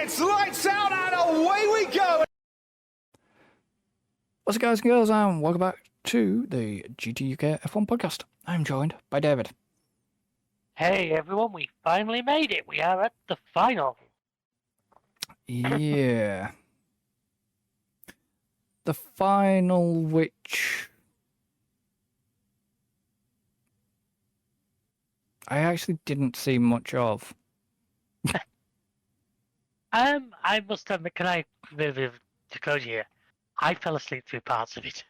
It's lights out and away we go! What's up, guys and girls, and welcome back to the GT UK F1 podcast. I'm joined by David. Hey everyone, we finally made it. We are at the final. Yeah. The final, which I actually didn't see much of. I must admit, can I bit of disclosure here? I fell asleep through parts of it.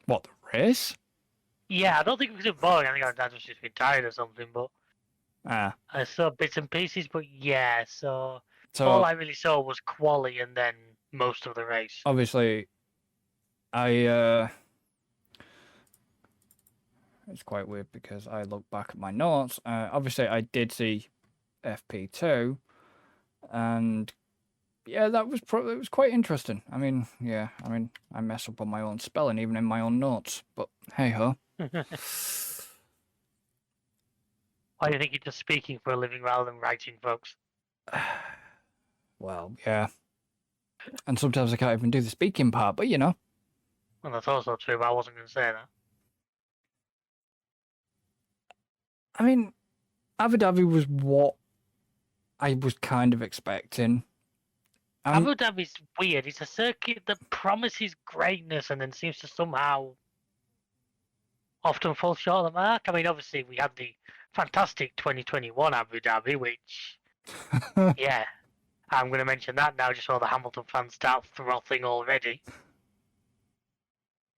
What, the race? Yeah, I don't think it was boring. I think I was just been tired or something, but Ah. I saw bits and pieces. But yeah, so So all I really saw was quali and then most of the race. obviously, it's quite weird because I look back at my notes. Obviously, I did see FP2, and yeah, that was it was quite interesting. I mean, I mess up on my own spelling, even in my own notes. But hey ho. Why do you think you're just speaking for a living rather than writing, folks? Well, yeah. And sometimes I can't even do the speaking part, but you know. Well, that's also true, but I wasn't going to say that. I mean, Abu Dhabi was what I was kind of expecting. Abu Dhabi's weird. It's a circuit that promises greatness and then seems to somehow often fall short of the mark. I mean, obviously, we had the fantastic 2021 Abu Dhabi, which, yeah, I'm going to mention that now just so the Hamilton fans start throttling already.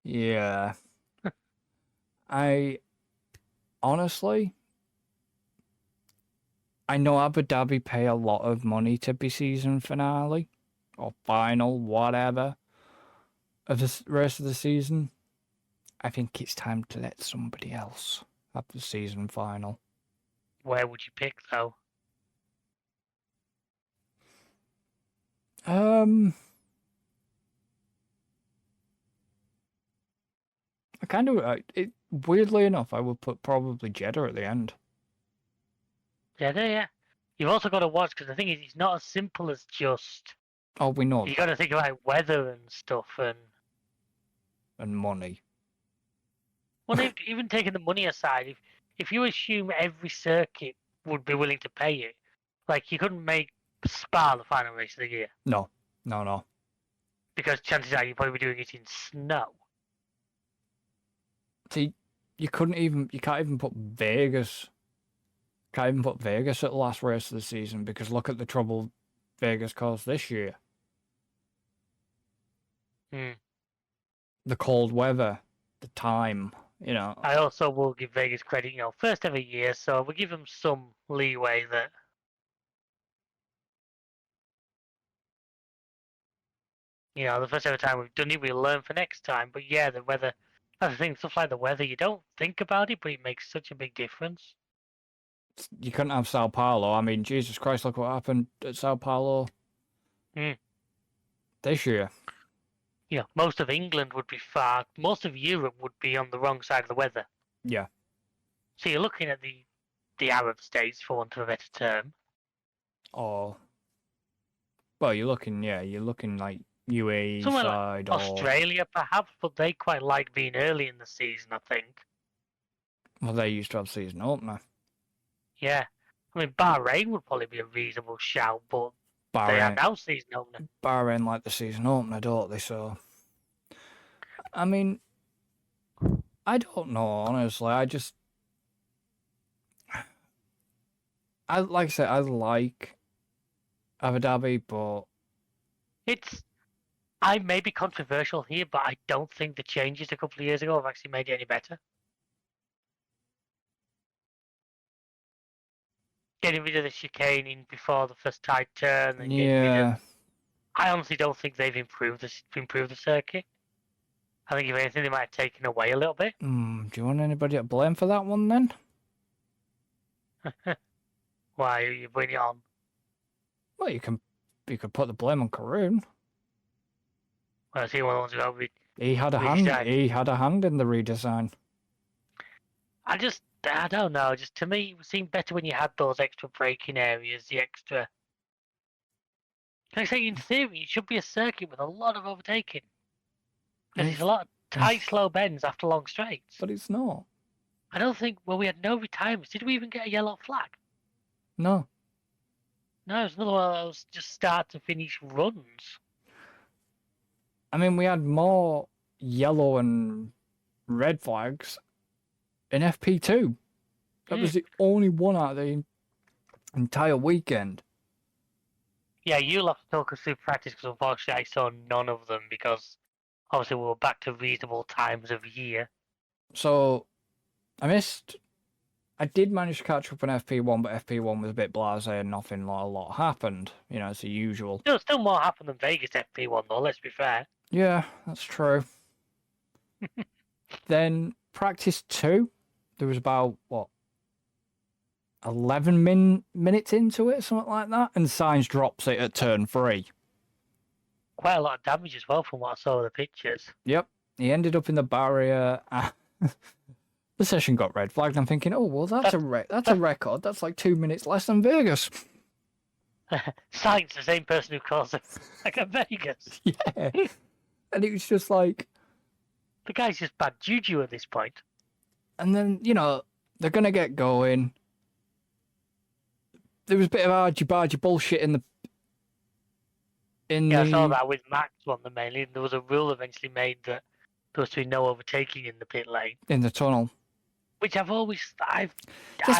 Yeah. I honestly, I know Abu Dhabi pay a lot of money to be season finale or final, whatever, of the rest of the season. I think it's time to let somebody else have the season final. Where would you pick, though? Weirdly enough, I would put probably Jeddah at the end. Yeah. You've also got to watch, because the thing is, it's not as simple as just... Oh, we know. You got to think about weather and stuff, and money. Well, even taking the money aside, if you assume every circuit would be willing to pay you, like you couldn't make Spa the final race of the year. No. Because chances are you'd probably be doing it in snow. See, you can't even put Vegas. Can't even put Vegas at the last race of the season because look at the trouble Vegas caused this year. The cold weather, the time, you know. I also will give Vegas credit, first ever year, so we'll give them some leeway that. The first ever time we've done it, we'll learn for next time. But yeah, the weather, that's the thing, stuff like the weather, you don't think about it, but it makes such a big difference. You couldn't have Sao Paulo. I mean, Jesus Christ, look what happened at Sao Paulo this year. Most of England would be most of Europe would be on the wrong side of the weather. Yeah. So you're looking at the Arab states, for want of a better term. Oh. Well, you're looking like UAE Somewhere side like Australia, perhaps, but they quite like being early in the season, I think. Well, they used to have season opener. Yeah. I mean, Bahrain would probably be a reasonable shout, but they are now season opener. Bahrain like the season opener, don't they? So, I mean, I don't know, honestly. Like I said, I like Abu Dhabi, but I may be controversial here, but I don't think the changes a couple of years ago have actually made it any better. Getting rid of the chicaning before the first tight turn and getting rid of... I honestly don't think they've improved the circuit. I think if anything, they might have taken away a little bit. Do you want anybody to blame for that one then? Why are you putting it on? Well, you could put the blame on Karun. Well, I see one of the ones who he had a hand. He had a hand in the redesign. I don't know. Just to me, it seemed better when you had those extra braking areas, the extra Can I say, in theory, it should be a circuit with a lot of overtaking. Because It's- there's a lot of tight, slow bends after long straights. But it's not. I don't think, well, we had no retirements. Did we even get a yellow flag? No. No, it was another one of those just start to finish runs. I mean, we had more yellow and red flags in FP2. That was the only one out of the entire weekend. Yeah, you'll have to talk us through practice because unfortunately I saw none of them because obviously we were back to reasonable times of year. So, I did manage to catch up on FP1, but FP1 was a bit blasé and nothing a lot happened. You know, it's the usual. Still more happened than Vegas FP1 though, let's be fair. Yeah, that's true. Then practice 2, there was about, 11 minutes into it, something like that, and Sainz drops it at turn 3. Quite a lot of damage as well from what I saw of the pictures. Yep, he ended up in the barrier. The session got red flagged. I'm thinking, oh well, that's a record. That's like 2 minutes less than Vegas. Sainz, the same person who calls it like a Vegas. Yeah, and it was just like, The guy's just bad juju at this point. and then they're gonna get going. There was a bit of argy-bargy bullshit in Yeah, I saw that with Max on the main lead. There was a rule eventually made that there was to be no overtaking in the pit lane. in the tunnel. Which I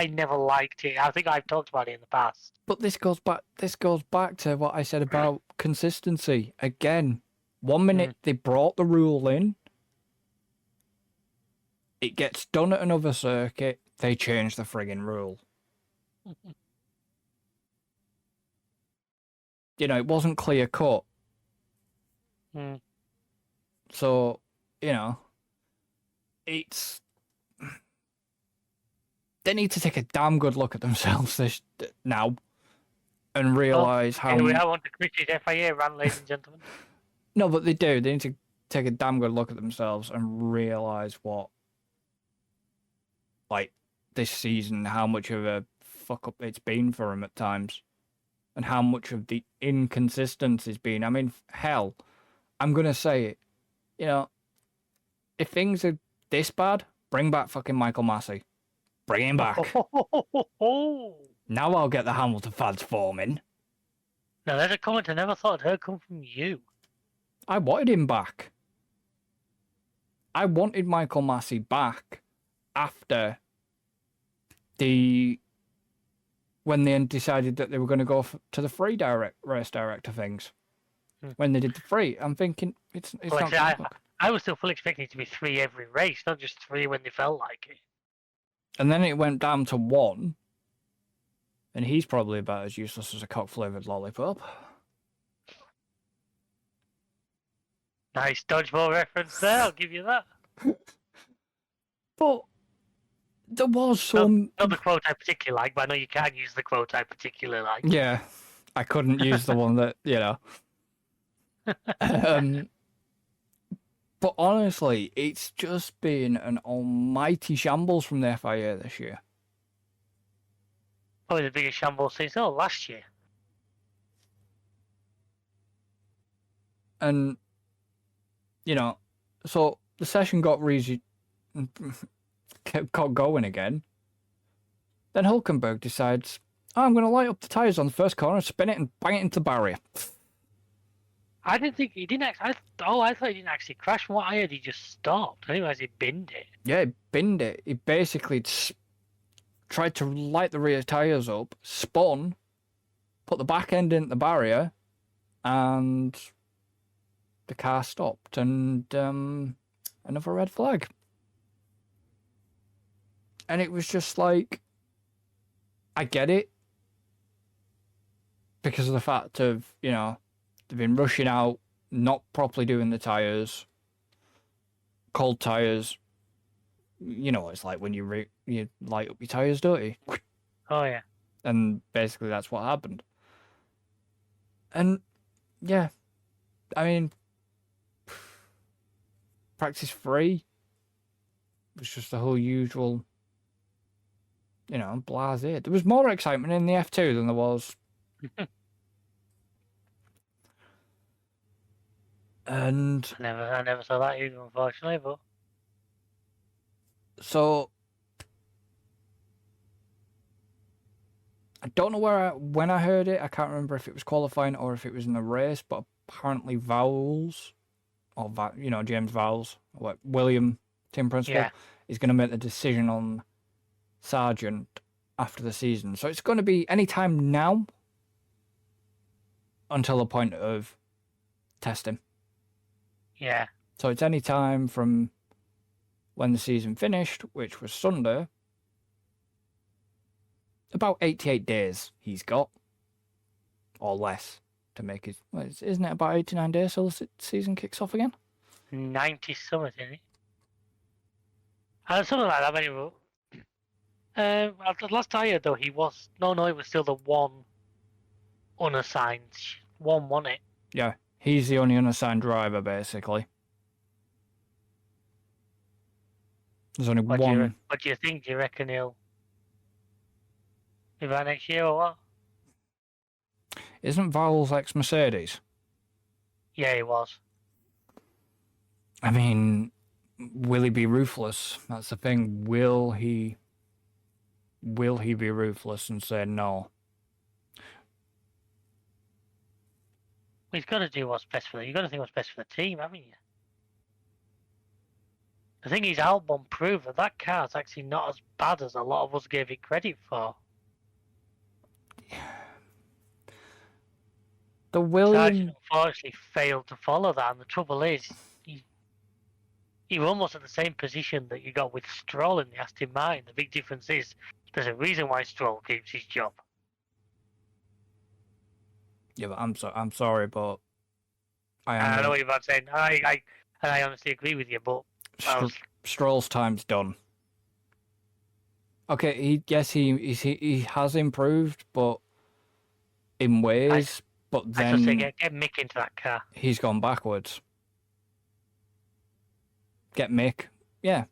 never liked it. I think I've talked about it in the past. But this goes back to what I said about consistency. Again, 1 minute they brought the rule in. It gets done at another circuit, they change the friggin' rule. It wasn't clear cut. So, it's... They need to take a damn good look at themselves now and realise how... Anyway, I want to critique FIA rant, ladies and gentlemen. No, but they do. They need to take a damn good look at themselves and realise what, this season, how much of a fuck-up it's been for them at times. And how much of the inconsistency has been. I mean, hell, I'm going to say it. If things are this bad, bring back fucking Michael Massey. Bring him back. Now I'll get the Hamilton fans forming. Now, there's a comment I never thought I'd heard come from you. I wanted him back. I wanted Michael Massey back after when they decided that they were going to go to the free race director things. When they did the free, I'm thinking it's Well, not. I was still fully expecting it to be 3 every race, not just 3 when they felt like it. And then it went down to 1, and he's probably about as useless as a cock-flavoured lollipop. Nice dodgeball reference there, I'll give you that. But there was some... Not the quote I particularly like, but I know you can use the quote I particularly like. Yeah, I couldn't use the one that, But honestly, it's just been an almighty shambles from the FIA this year. Probably the biggest shambles since last year. And, so the session got got going again. Then Hulkenberg decides, I'm going to light up the tyres on the first corner, spin it and bang it into the barrier. I didn't think he didn't actually. I thought he didn't actually crash. From what I heard, he just stopped. I didn't realize he binned it. Yeah, he binned it. He basically tried to light the rear tyres up, spun, put the back end into the barrier, and the car stopped. And another red flag. And it was just like, I get it. Because of the fact of, they've been rushing out, not properly doing the tyres, cold tyres. You know what it's like when you light up your tyres, don't you? Oh, yeah. And basically that's what happened. And, yeah, I mean, practice 3 was just the whole usual, blasé. There was more excitement in the F2 than there was And I never saw that either, unfortunately. But so I don't know when I heard it. I can't remember if it was qualifying or if it was in the race. But apparently, Vowles, or James Vowles, William team principal, yeah, is going to make the decision on Sargent after the season. So it's going to be any time now until the point of testing. yeah. So it's any time from when the season finished, which was Sunday. About 88 days he's got, or less, to make his. Isn't it about 89 days till the season kicks off again? 90 something, isn't it? Something like that, anyway. Last I heard, though, he was. No, it was still the one unassigned one, wasn't it? Yeah, he's the only unassigned driver, basically. There's only one. What do you think? Do you reckon he'll be back next year or what? Isn't Vowles ex-Mercedes? Yeah, he was. I mean, will he be ruthless? That's the thing. Will he be ruthless and say no? Well, he's got to do what's best for you've got to think what's best for the team, haven't you? The thing is, Albon proved that that car's actually not as bad as a lot of us gave it credit for. The Williams Sargent unfortunately failed to follow that, and the trouble is, you were almost at the same position that you got with Stroll in the Aston Martin. The big difference is there's a reason why Stroll keeps his job. Yeah, but I'm sorry, but I know what you're about saying. I honestly agree with you, but Stroll's time's done. Okay, he has improved, but in ways. But then I just say get Mick into that car. He's gone backwards. Get Mick, yeah.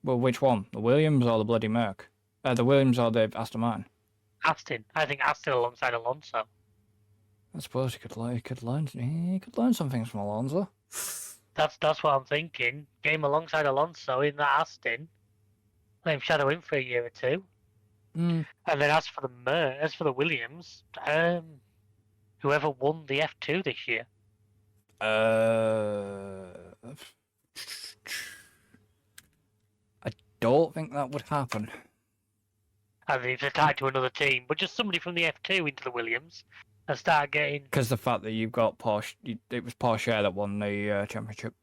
Well, which one? The Williams or the bloody Merc? The Williams or the Aston Martin? Aston. I think Aston alongside Alonso. I suppose he could learn some things from Alonso. That's what I'm thinking. Game alongside Alonso in that Aston. Let him shadow him for a year or two. Mm. And then as for the Williams, whoever won the F2 this year. I don't think that would happen. I mean, if they're tied to another team, but just somebody from the F2 into the Williams and start getting. Because the fact that you've got Porsche, it was Porsche that won the championship.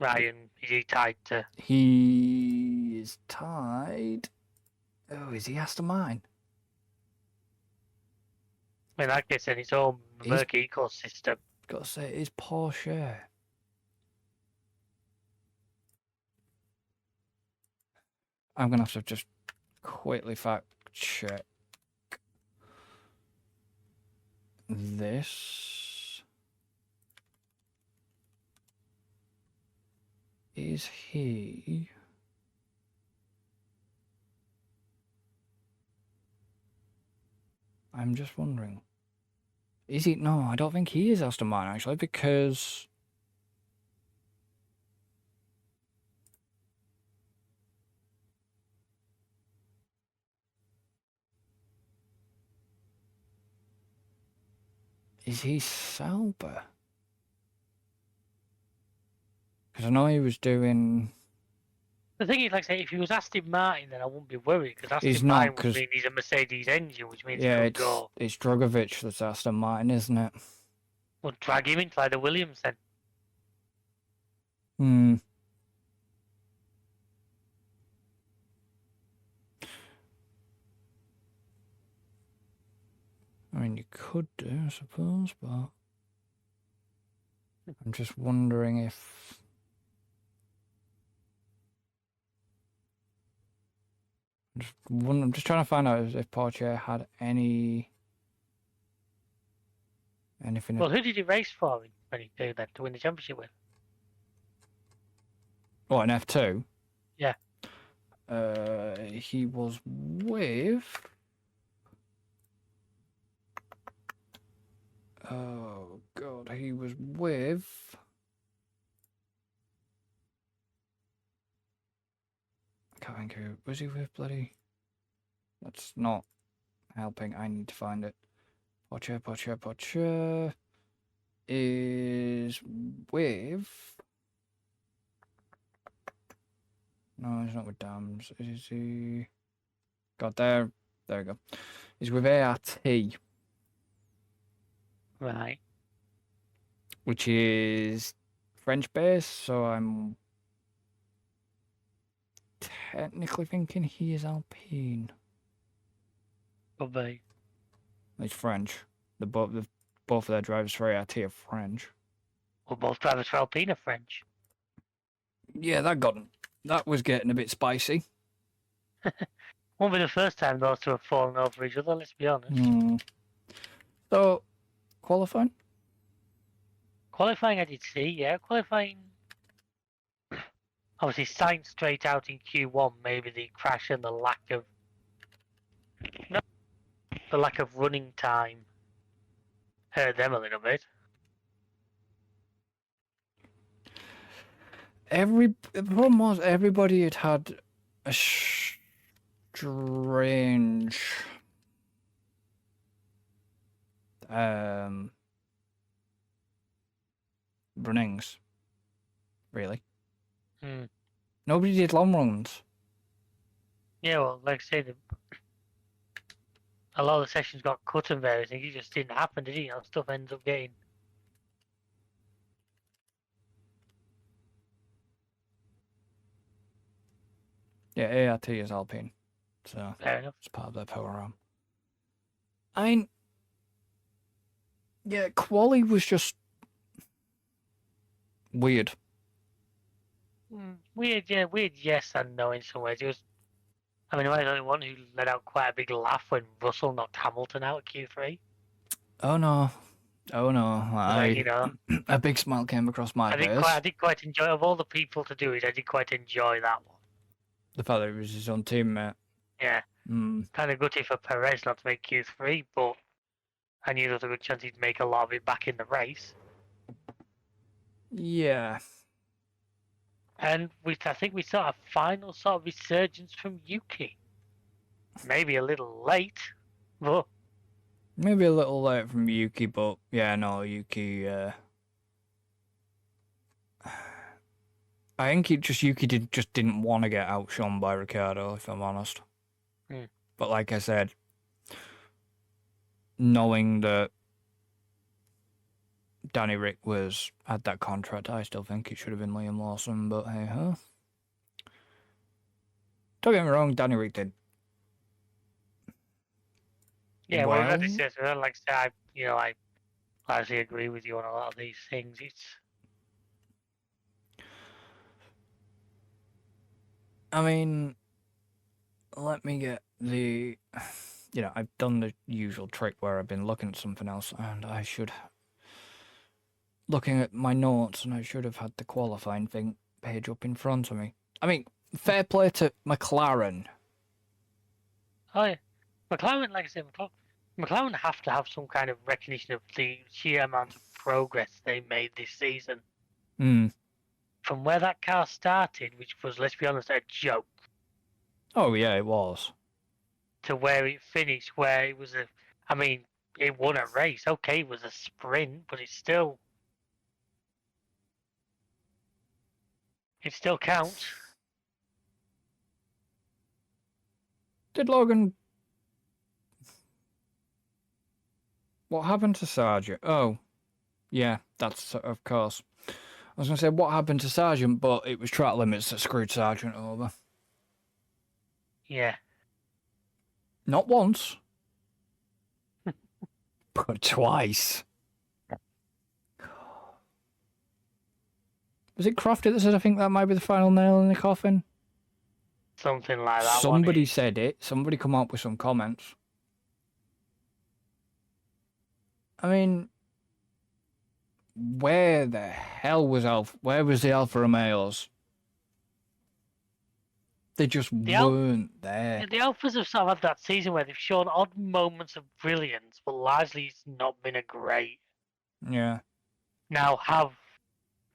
Ryan, is he tied to? He is tied. Oh, is he Aston Martin? In that case, then its own Merc ecosystem. Got to say, it is Porsche. I'm going to have to just quickly fact check this. Is he... I'm just wondering. Is he? No, I don't think he is Aston Martin, actually, because... Is he Sauber? Because I know he was doing... The thing is, like I say, if he was Aston Martin, then I wouldn't be worried, because He's Aston not, Martin would 'cause- mean he's a Mercedes engine, which means Yeah, he could go. it's Drugovich that's Aston Martin, isn't it? Well, drag him into like the Williams then. Hmm. I mean, you could do, I suppose, but... I'm just wondering if... I'm just trying to find out if Porsche had anything. Well, who did he race for in 22 then to win the championship with? Oh, an F2? Yeah. He was with... Oh, God, he was with. I can't think who. Was he with bloody? That's not helping. I need to find it. Pocher is with. No, he's not with Dams. Is he? God, there we go. He's with ART, Right. which is French based. So I'm technically thinking he is Alpine. Could be. He's French. Both of their drivers for ART are French. Well, both drivers for Alpine are French. Yeah, that was getting a bit spicy. Won't be the first time those two have fallen over each other, let's be honest. So, qualifying? Qualifying I did see, yeah. Qualifying, obviously Sainz straight out in Q1, maybe the crash and the lack of running time hurt them a little bit. The problem was everybody had a strange runnings, really. Nobody did long runs. Yeah, well, like I said, a lot of the sessions got cut and various things. It just didn't happen, did it? You know, stuff ends up getting. Yeah, ART is Alpine, so Fair enough. it's part of their power arm. I mean, yeah, quali was just weird. Weird, yeah, weird, yes and no in some ways. It was. I mean, am I the only one who let out quite a big laugh when Russell knocked Hamilton out at Q3? Oh no. Like, you know, A big smile came across my face. I did quite enjoy. Of all the people to do it, I did quite enjoy that one. The fact that it was his own teammate. Yeah. Kind of gutty for Perez not to make Q3, but I knew there was a good chance he'd make a lot of it back in the race. Yeah. And I think we saw a final sort of resurgence from Yuki. Maybe a little late, but Maybe a little late from Yuki, but yeah, no, Yuki. I think Yuki didn't want to get outshone by Ricciardo, if I'm honest. But like I said, knowing that Danny Rick had that contract, I still think it should have been Liam Lawson, but hey ho. Don't get me wrong, Danny Rick did. Yeah, well, like I said, I largely agree with you on a lot of these things. I mean, let me get the. I've done the usual trick where I've been looking at something else, and I should. Looking at my notes, and I should have had the qualifying page up in front of me. I mean, fair play to McLaren. Oh yeah, McLaren, like I said, McLaren have to have some kind of recognition of the sheer amount of progress they made this season. From where that car started, which was, let's be honest, a joke. Oh yeah, it was. To where it finished, where it was it won a race. Okay, it was a sprint, but it still counts. Did Logan? What happened to Sargent? Oh, yeah, that's of course. I was going to say what happened to Sargent, but it was track limits that screwed Sargent over. Yeah. Not once, but twice. Was it Crofty that said, I think that might be the final nail in the coffin? Something like that. Somebody said it. Somebody come up with some comments. I mean, where the hell was Where was the Alfa Romeos? They just weren't there. The Alphas have sort of had that season where they've shown odd moments of brilliance, but largely it's not been a great. Yeah. Now, have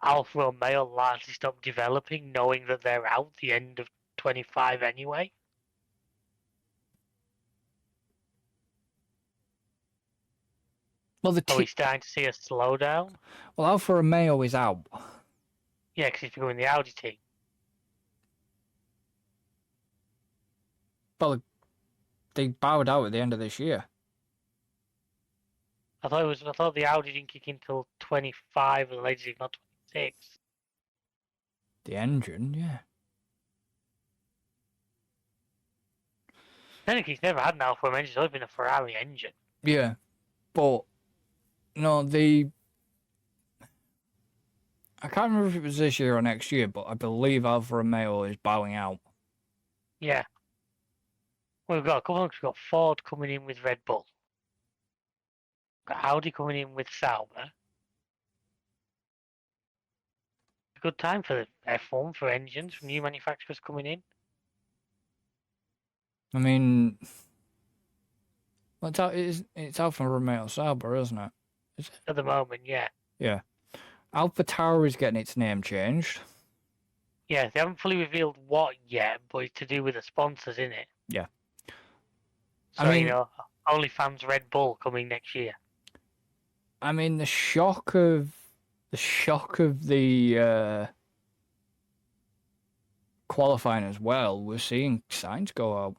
Alfa Romeo largely stopped developing, knowing that they're out the end of 25 anyway? Well, Are we starting to see a slowdown? well, Alfa Romeo is out. Yeah, because he's becoming the Audi team. Well, they bowed out at the end of this year. I thought the Audi didn't kick in till 25 or the latest, if not 26. The engine, yeah. Technically, he's never had an Alfa Romeo engine. It's always been a Ferrari engine. Yeah, but no, I can't remember if it was this year or next year, but I believe Alfa Romeo is bowing out. Yeah. We've got a couple of, we've got Ford coming in with Red Bull. We've got Audi coming in with Sauber. A good time for the F1 for engines from new manufacturers coming in. I mean, well, it's Alfa Romeo Sauber, isn't it? Is it? At the moment, yeah. Yeah. Alpha Tower is getting its name changed. Yeah, they haven't fully revealed what yet, but it's to do with the sponsors in it. Yeah. So, I mean, OnlyFans Red Bull coming next year. I mean, the shock of the qualifying as well. We're seeing signs go out.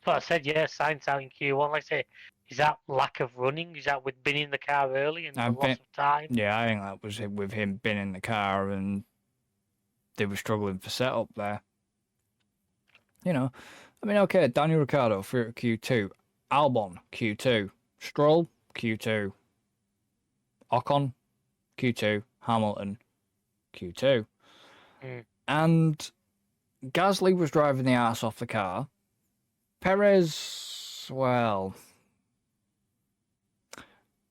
But I said, yeah, signs out in Q1. Like I say, is that lack of running? Is that with being in the car early and the loss of time? Yeah, I think that was it with him being in the car and they were struggling for setup there. You know, I mean, okay, Daniel Ricciardo for Q2, Albon Q2, Stroll Q2, Ocon Q2, Hamilton Q2. And Gasly was driving the arse off the car. Perez, well,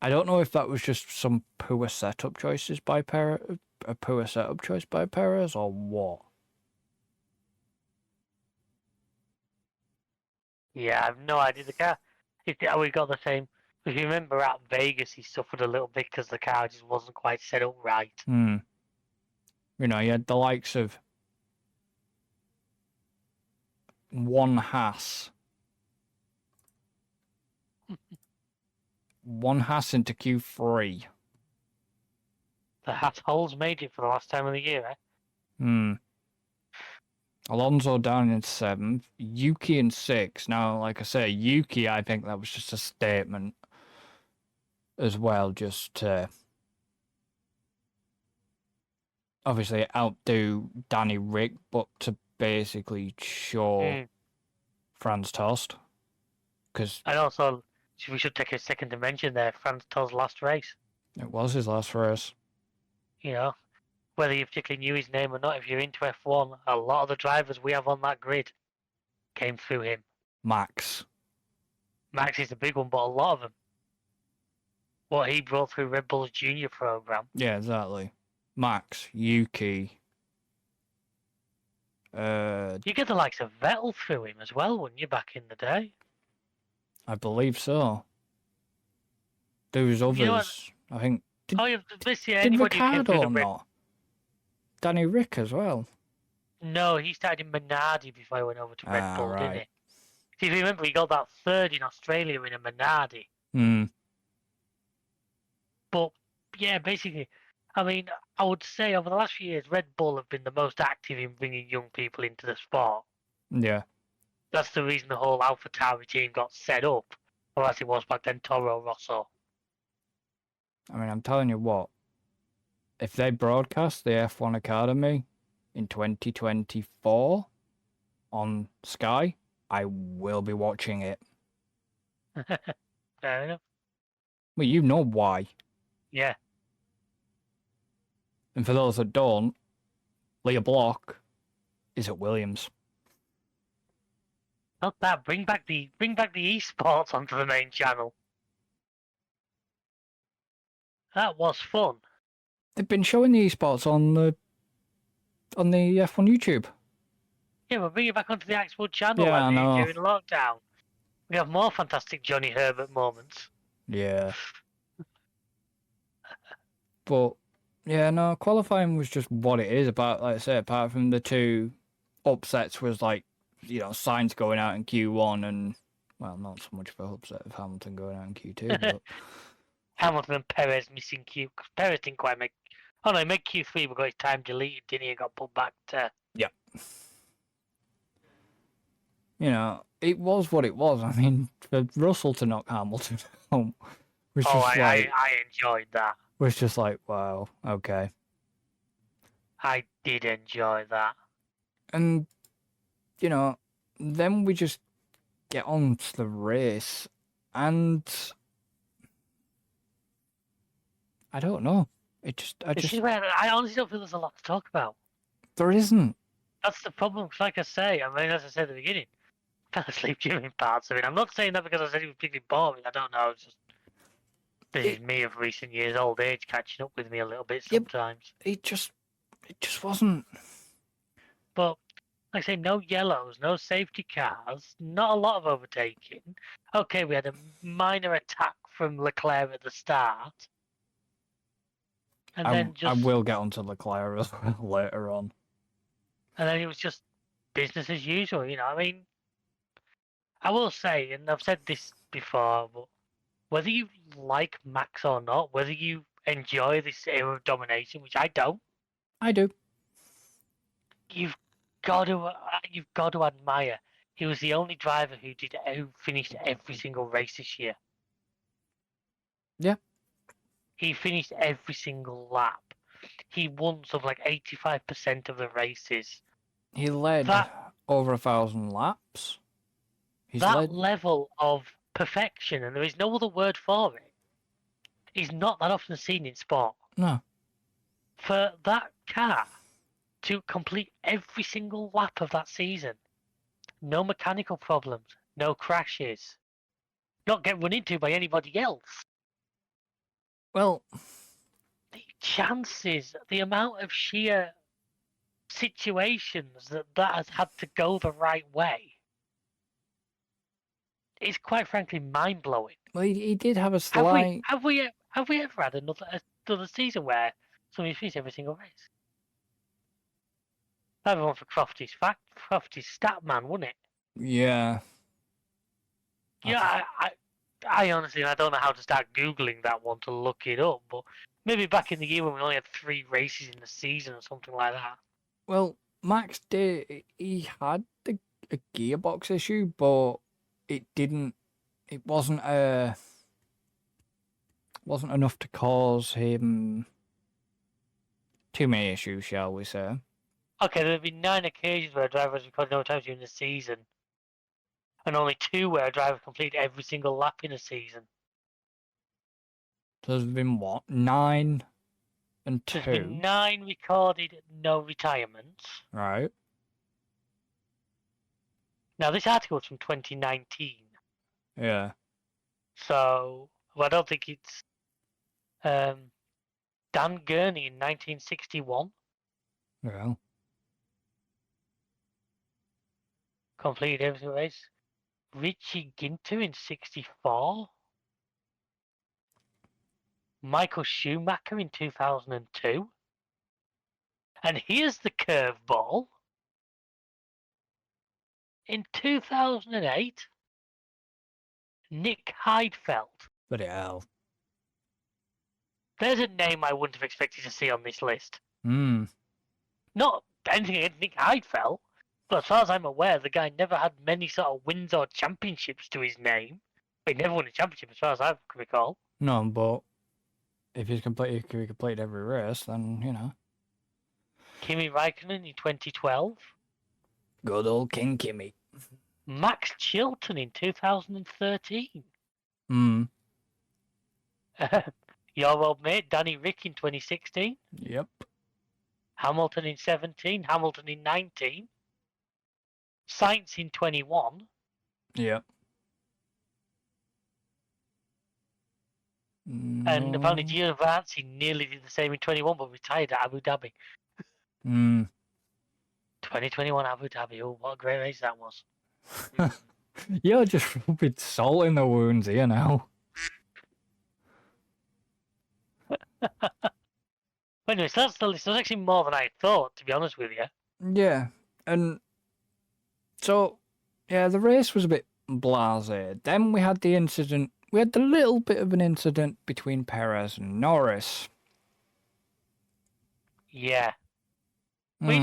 I don't know if that was just some poor setup choices by Perez, a poor setup choice by Perez, or what. Yeah, I have no idea. The car, we got the same. If you remember at Vegas, he suffered a little bit because the car just wasn't quite set up right. You know, you had the likes of one Haas into Q3. The Haas made it for the last time of the year, eh? Alonso down in 7th, Yuki in 6th. Now, like I say, Yuki, I think that was just a statement as well, just to obviously outdo Danny Rick, but to basically show Franz Tost. And also, we should take a second to mention there, Franz Tost's last race. It was his last race. You know, whether you particularly knew his name or not, if you're into F1, a lot of the drivers we have on that grid came through him. Max is the big one, but a lot of them. What he brought through Red Bull's junior program. Yeah, exactly. Max, Yuki. You get the likes of Vettel through him as well, wouldn't you, back in the day? I believe so. There was others, You know what? I think. Did Ricciardo or not? Danny Rick as well. No, he started in Minardi before he went over to Red Bull, right. didn't he? See, if you remember, he got that third in Australia in a Minardi. But, yeah, basically, I mean, I would say over the last few years, Red Bull have been the most active in bringing young people into the sport. Yeah. That's the reason the whole AlphaTauri team got set up, or as it was back then, Toro Rosso. I mean, I'm telling you what, if they broadcast the F1 Academy in 2024 on Sky, I will be watching it. Fair enough. Well, you know why. Yeah. And for those that don't, Leah Block is at Williams. Not that. Bring back the esports onto the main channel. That was fun. They've been showing the esports on the F1 YouTube. Yeah, we'll bring it back onto the actual channel during lockdown. We have more fantastic Johnny Herbert moments. Yeah. But yeah, no, qualifying was just what it is. About like I say, apart from the two upsets, was like Sainz going out in Q1 and well, not so much of an upset of Hamilton going out in Q2, but Hamilton and Perez missing Q. Perez didn't quite make. Oh no, he made Q3, but got his time deleted, didn't he? And got put back to. yeah. It was what it was. I mean, for Russell to knock Hamilton home was just I enjoyed that. Was just like, wow, okay. I did enjoy that. And, then we just get on to the race, and I don't know. This is where I honestly don't feel there's a lot to talk about. There isn't. That's the problem. Like I say, I mean, as I said at the beginning, I fell asleep during parts of it. I'm not saying that because I said it was particularly boring. I don't know. It's just this is me of recent years, old age, catching up with me a little bit sometimes. It just wasn't. But like I say, no yellows, no safety cars, not a lot of overtaking. Okay, we had a minor attack from Leclerc at the start. And then I will get onto Leclerc as well later on. And then it was just business as usual, I mean, I will say, and I've said this before, but whether you like Max or not, whether you enjoy this era of domination, which I don't. I do. You've got to admire. He was the only driver who finished every single race this year. Yeah. He finished every single lap. He won something like 85% of the races. He led over 1,000 laps. Level of perfection, and there is no other word for it, is not that often seen in sport. No. For that car to complete every single lap of that season, no mechanical problems, no crashes, not get run into by anybody else. Well, the chances, the amount of sheer situations that has had to go the right way is quite frankly mind-blowing. Well, he did have a slight... Have we ever had another season where somebody finished every single race? That one for Crofty's stat man, wasn't it? Yeah. Yeah, I honestly, I don't know how to start Googling that one to look it up, but maybe back in the year when we only had 3 races in the season or something like that. Well, Max did. He had a gearbox issue, but it wasn't enough to cause him too many issues, shall we say. Okay, there have been 9 occasions where a driver has recorded no times during the season, and only 2 where a driver completed every single lap in a season. So there's been what? 9 and 2? There's been 9 recorded, no retirements. Right. Now, this article is from 2019. Yeah. So, I don't think it's Dan Gurney in 1961. Well. Completed every single race. Richie Ginter in 64. Michael Schumacher in 2002. And here's the curveball. In 2008, Nick Heidfeld. Bloody hell. There's a name I wouldn't have expected to see on this list. Hmm. Not anything against Nick Heidfeld, but as far as I'm aware, the guy never had many sort of wins or championships to his name. He never won a championship as far as I can recall. No, but if he's completed every race, then, Kimi Raikkonen in 2012. Good old King Kimi. Max Chilton in 2013. Hmm. Your old mate, Danny Rick in 2016. Yep. Hamilton in 17. Hamilton in 19. Sainz in 21. Yep. And apparently Giovinazzi nearly did the same in 21, but retired at Abu Dhabi. 2021 Abu Dhabi. Oh, what a great race that was. You're just rubbing salt in the wounds here now. But anyway, so that's actually more than I thought, to be honest with you. Yeah, and so yeah, the race was a bit blasé. Then we had the incident. We had the little bit of an incident between Perez and Norris. Yeah. Which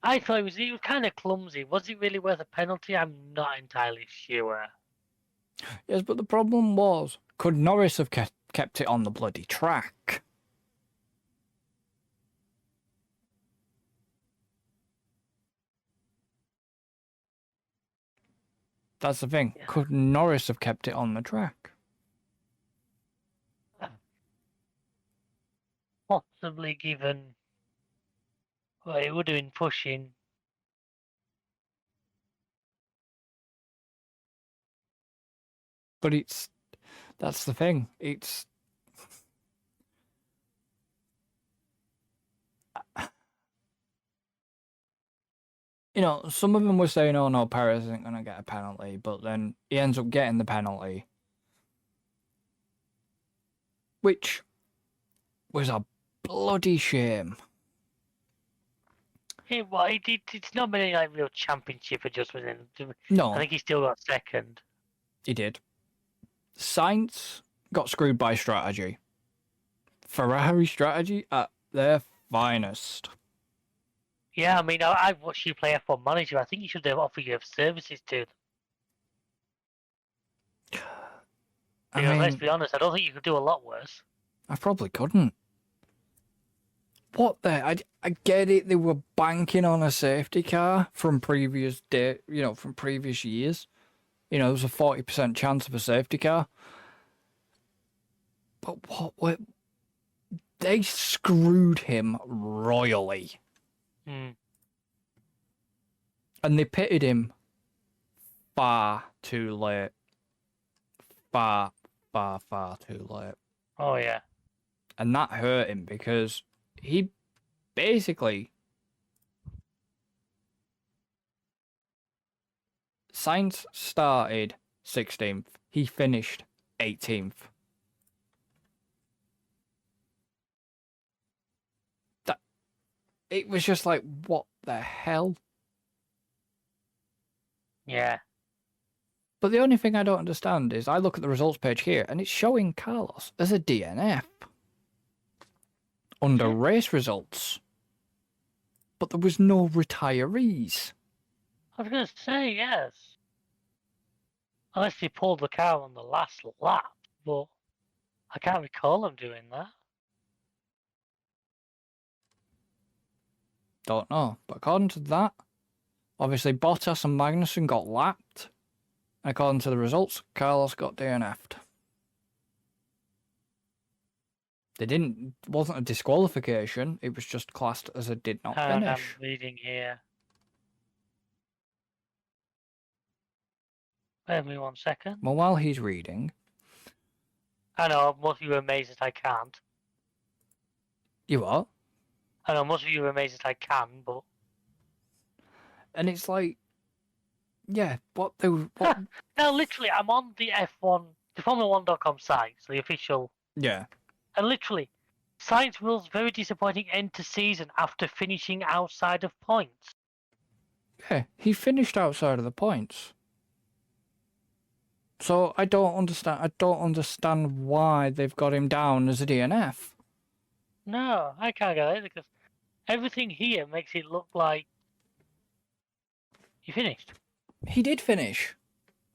I thought it was kind of clumsy. Was it really worth a penalty? I'm not entirely sure. Yes, but the problem was, could Norris have kept it on the bloody track? That's the thing. Yeah. Could Norris have kept it on the track? Possibly, given well, it would have been pushing. But that's the thing. You know, some of them were saying, oh no, Perez isn't going to get a penalty, but then he ends up getting the penalty. Which was a bloody shame. It's not been any like real championship adjustment. No. I think he still got second. He did. Sainz got screwed by strategy. Ferrari strategy at their finest. Yeah, I mean, I've watched you play F1 Manager. I think you should have offered your services to them. Because let's be honest, I don't think you could do a lot worse. I probably couldn't. What the? I get it. They were banking on a safety car from previous from previous years. You know, there was a 40% chance of a safety car. But what? They screwed him royally. Mm. And they pitted him far too late. Far too late. Oh, yeah. And that hurt him because he basically... Sainz started 16th. He finished 18th. It was just like, what the hell? Yeah. But the only thing I don't understand is I look at the results page here and it's showing Carlos as a DNF under race results. But there was no retirees. I was going to say, yes. Unless he pulled the car on the last lap, but I can't recall him doing that. Don't know. But according to that, obviously Bottas and Magnussen got lapped. And according to the results, Carlos got DNF'd. Wasn't a disqualification, it was just classed as a did not finish. I'm reading here. Wait me 1 second. Well, while he's reading... I know, most of you are amazed that I can't. You what? I know, most of you are amazed that I can, but... And it's like... Yeah, what... No, literally, I'm on the F1, the Formula1.com site, so the official... Yeah. And literally, Sainz Will's very disappointing end to season after finishing outside of points. Yeah, he finished outside of the points. So I don't understand why they've got him down as a DNF. No, I can't get it because everything here makes it look like he finished. He did finish.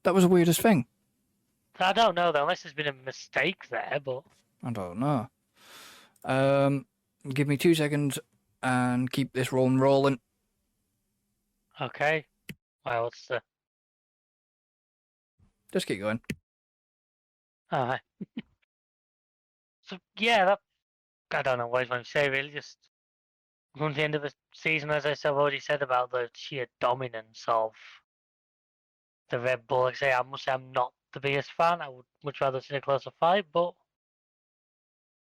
That was the weirdest thing. I don't know though, unless there's been a mistake there, but... I don't know. Give me 2 seconds and keep this rolling. Okay. Well, what's the... Just keep going. Alright. So, yeah, I don't know what I was going to say, really. Just from the end of the season, as I've already said about the sheer dominance of the Red Bull. Like I say, I must say I'm not the biggest fan. I would much rather see a closer fight, but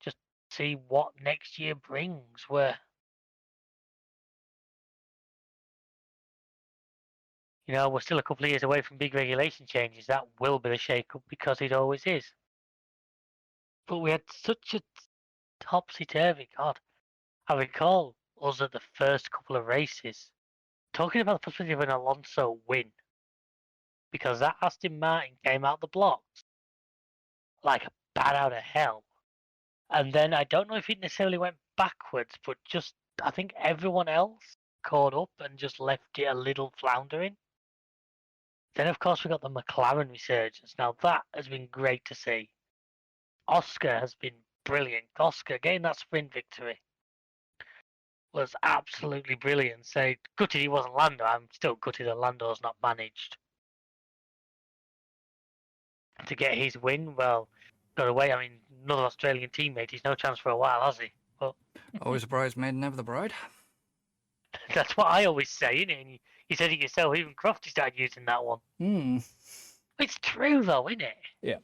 just see what next year brings. Where, you know, we're still a couple of years away from big regulation changes. That will be the shake-up because it always is. But we had such a topsy-turvy. God, I recall us at the first couple of races talking about the possibility of an Alonso win because that Aston Martin came out the blocks like a bat out of hell. And then I don't know if it necessarily went backwards, but just I think everyone else caught up and just left it a little floundering. Then, of course, we got the McLaren resurgence. Now, that has been great to see. Oscar has been brilliant. Oscar getting that sprint victory was absolutely brilliant. So, gutted he wasn't Lando. I'm still gutted that Lando's not managed to get his win. Well, got away. I mean, another Australian teammate. He's no chance for a while, has he? But Always a bridesmaid, never the bride. that's what I always say, isn't it? And you said it yourself. Even Crofty started using that one. It's true, though, isn't it? Yeah.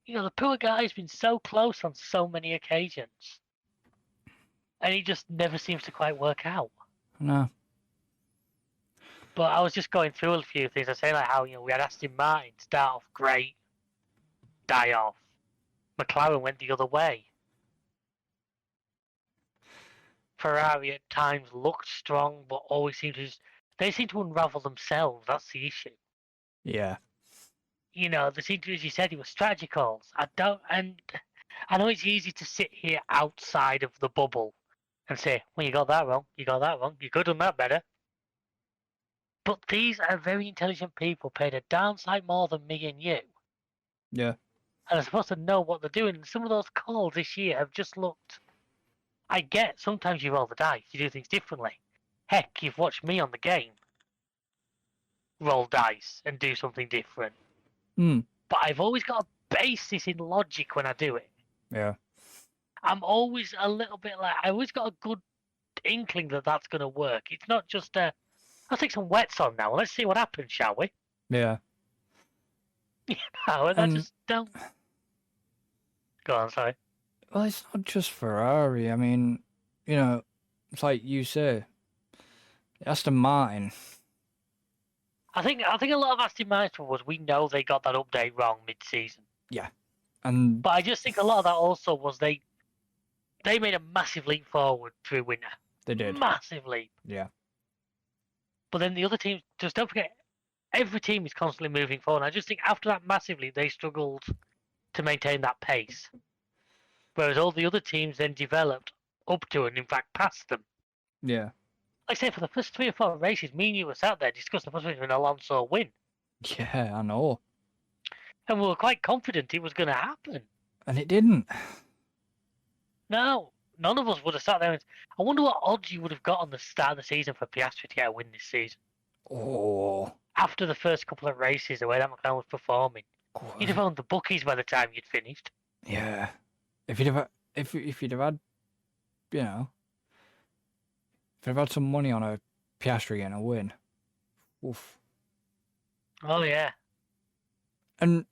You know, the poor guy's been so close on so many occasions. And he just never seems to quite work out. No. But I was just going through a few things. I say like how, we had Aston Martin start off great, die off. McLaren went the other way. Ferrari at times looked strong, but always seemed to they seem to unravel themselves. That's the issue. Yeah. They seem to, as you said, it was strategy calls. I know it's easy to sit here outside of the bubble and say, well, you got that wrong, you got that wrong, you could have done that better. But these are very intelligent people, paid a downside more than me and you. Yeah. And are supposed to know what they're doing. And some of those calls this year have just looked... I get, sometimes you roll the dice, you do things differently. Heck, you've watched me on the game roll dice and do something different. But I've always got a basis in logic when I do it. Yeah. I'm always a little bit like, I always got a good inkling that that's going to work. It's not just I'll take some wets on now. Let's see what happens, shall we? Yeah. And I just don't... Go on, sorry. Well, it's not just Ferrari. I mean, it's like you say, Aston Martin. I think a lot of Aston Martin was we know they got that update wrong mid-season. Yeah. But I just think a lot of that also was they made a massive leap forward through winter. They did. Massive leap. Yeah. But then the other teams, just don't forget, every team is constantly moving forward. I just think after that massively, they struggled to maintain that pace. Whereas all the other teams then developed up to and in fact past them. Yeah. Like I say, for the first 3 or 4 races, me and you were sat there discussing the possibility of an Alonso win. Yeah, I know. And we were quite confident it was going to happen. And it didn't. No, none of us would have sat there and... I wonder what odds you would have got on the start of the season for Piastri to get a win this season. Oh. After the first couple of races, the way that McLaren was performing. God. You'd have owned the bookies by the time you'd finished. Yeah. If you'd have had, if you'd have had, if you'd have had some money on a Piastri and a win. Oof. Oh, yeah. And,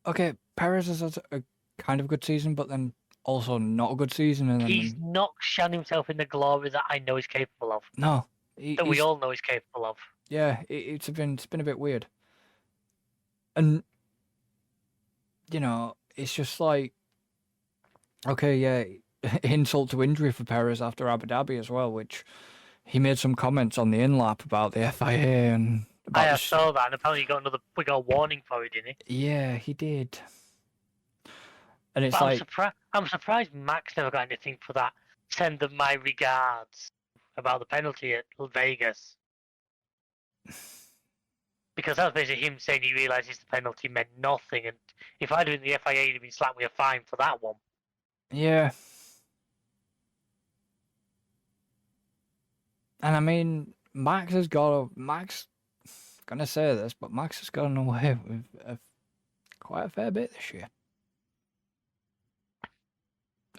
okay, Perez has had a kind of good season, but then also not a good season. And then, He's not shone himself in the glory that I know he's capable of. No. That we all know he's capable of. Yeah, it's been a bit weird. And, it's just like, okay, yeah, insult to injury for Perez after Abu Dhabi as well, which he made some comments on the in-lap about the FIA and... I saw that, and apparently we got a warning for it, didn't he? Yeah, he did. And it's but I'm surprised Max never got anything for that. Send them my regards about the penalty at Vegas. Because that was basically him saying he realises the penalty meant nothing, and if I'd been the FIA, he'd have been slapped with a fine for that one. Yeah. And I mean, Max, gonna say this, but Max has gotten away with quite a fair bit this year.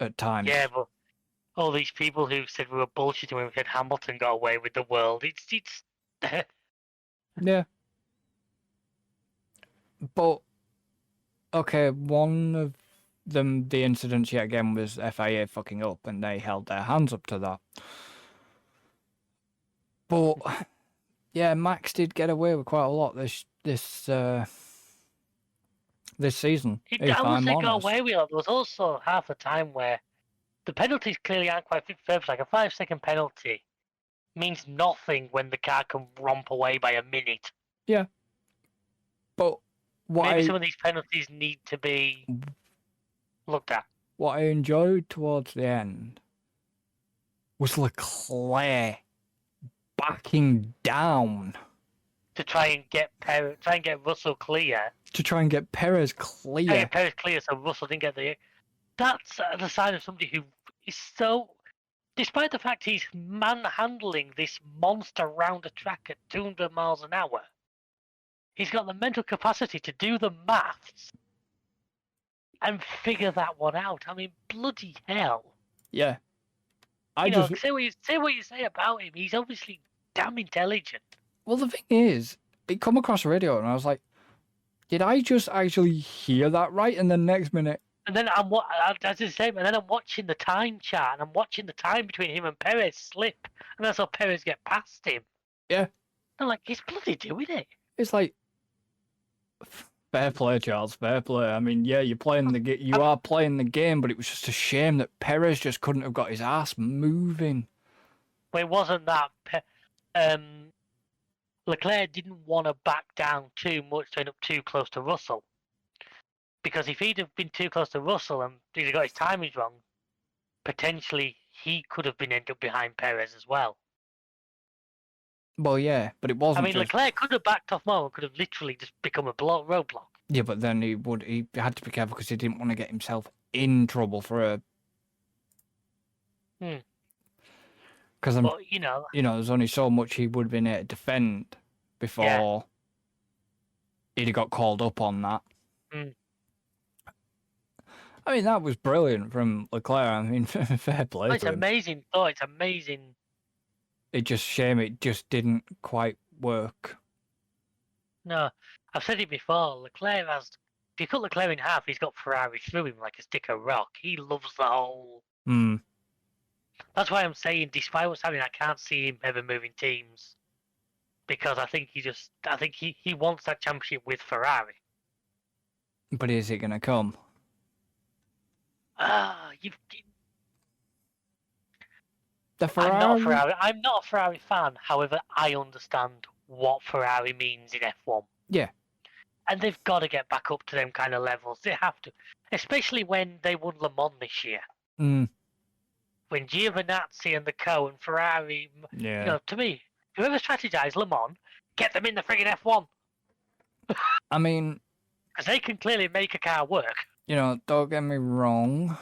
At times. Yeah, but all these people who said we were bullshitting when we said Hamilton got away with the world, it's Yeah. But, okay, one of them, the incidents yet again was FIA fucking up, and they held their hands up to that. But, yeah, Max did get away with quite a lot this this season. It If I'm honestly got honest. away with it. There was also half the time where the penalties clearly aren't quite fit for purpose. Like a 5-second penalty means nothing when the car can romp away by a minute. Yeah. But Maybe some of these penalties need to be looked at. what I enjoyed towards the end was Leclerc backing down To try and get Russell clear. to try and get Perez Try clear. and get Perez clear so Russell didn't get the. That's the sign of somebody who is so. Despite the fact he's manhandling this monster round the track at 200 miles an hour, he's got the mental capacity to do the maths and figure that one out. I mean, bloody hell. Yeah. Say what you say about him. He's obviously damn intelligent. Well, the thing is, it come across the radio and I was like, did I just actually hear that right? And the next minute... And then I'm watching the time chart, and I'm watching the time between him and Perez slip, and I saw Perez get past him. Yeah. I'm like, he's bloody doing it. It's like, fair play, Charles, fair play. I mean, yeah, you are playing the game, but it was just a shame that Perez just couldn't have got his ass moving. But it wasn't that. Leclerc didn't want to back down too much to end up too close to Russell. Because if he'd have been too close to Russell and he'd got his timings wrong, potentially he could have been ended up behind Perez as well. Well, yeah, but it wasn't. I mean, Leclerc could have backed off more and could have literally just become a roadblock. Yeah, but then he had to be careful because he didn't want to get himself in trouble for a. Because there's only so much he would have been able to defend before he'd have got called up on that. I mean, that was brilliant from Leclerc. I mean, fair play. It's amazing. Oh, it's amazing. It's just shame it just didn't quite work. No, I've said it before. Leclerc has. If you cut Leclerc in half, he's got Ferrari through him like a stick of rock. He loves the whole. That's why I'm saying, despite what's happening, I can't see him ever moving teams, because I think he wants that championship with Ferrari. But is it going to come? The Ferrari. I'm not a Ferrari fan. However, I understand what Ferrari means in F1. Yeah. And they've got to get back up to them kind of levels. They have to, especially when they won Le Mans this year. When Giovinazzi and the Co and Ferrari, to me, whoever strategized Le Mans, get them in the friggin' F1. I mean, because they can clearly make a car work. Don't get me wrong.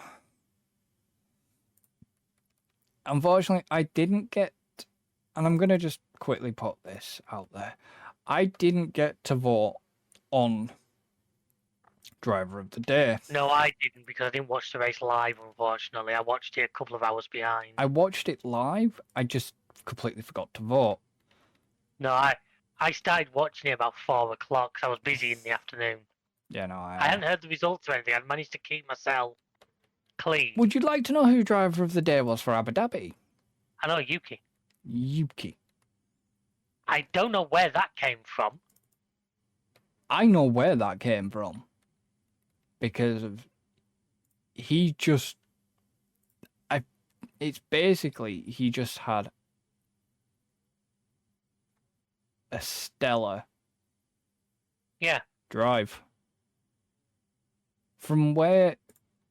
Unfortunately, I didn't get, and I'm going to just quickly put this out there. I didn't get to vote on Driver of the Day. No, I didn't, because I didn't watch the race live, unfortunately. I watched it a couple of hours behind. I watched it live. I just completely forgot to vote. No, I started watching it about 4 o'clock, because I was busy in the afternoon. Yeah, no, I hadn't heard the results or anything. I'd managed to keep myself clean. Would you like to know who Driver of the Day was for Abu Dhabi? I know Yuki. Yuki. I don't know where that came from. I know where that came from. Because he just... It's basically, he just had a stellar drive. From where...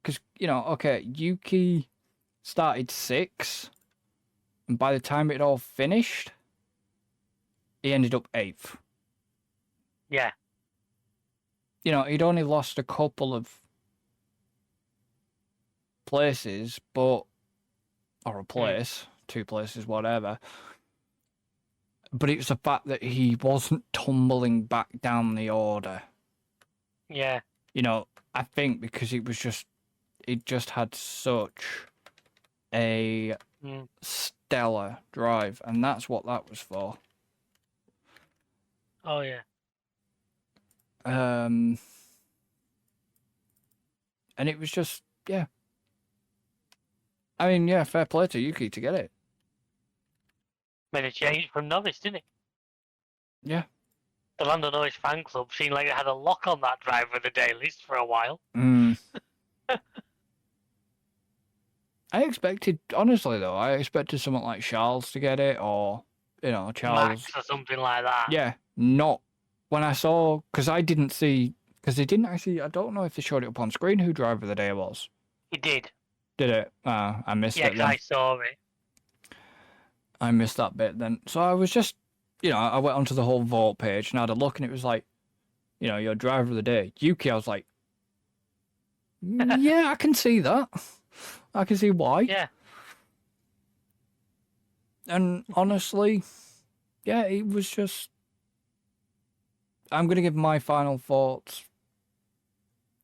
Because, Yuki started 6, and by the time it all finished, he ended up 8th. Yeah. He'd only lost a couple of places, or a place, 2 places, whatever. But it was the fact that he wasn't tumbling back down the order. Yeah. I think because it just had such a stellar drive, and that's what that was for. Oh, yeah. And it was just, yeah. I mean, yeah, fair play to Yuki to get it. Made a change from novice, didn't it? Yeah. the Lando Norris fan club seemed like it had a lock on that driver of the day list for a while. I expected, honestly though, I expected someone like Charles to get it, or, Charles. Max or something like that. Yeah, not when I saw, because I didn't see, because they didn't actually, I don't know if they showed it up on screen who driver of the day was. He did. Did it? I missed Yeah, it then. I saw it. I missed that bit then. So I was just, I went onto the whole vote page and I had a look and it was like, your driver of the day, Yuki. I was like, yeah, I can see that. I can see why. Yeah. And honestly, yeah, it was just, I'm going to give my final thoughts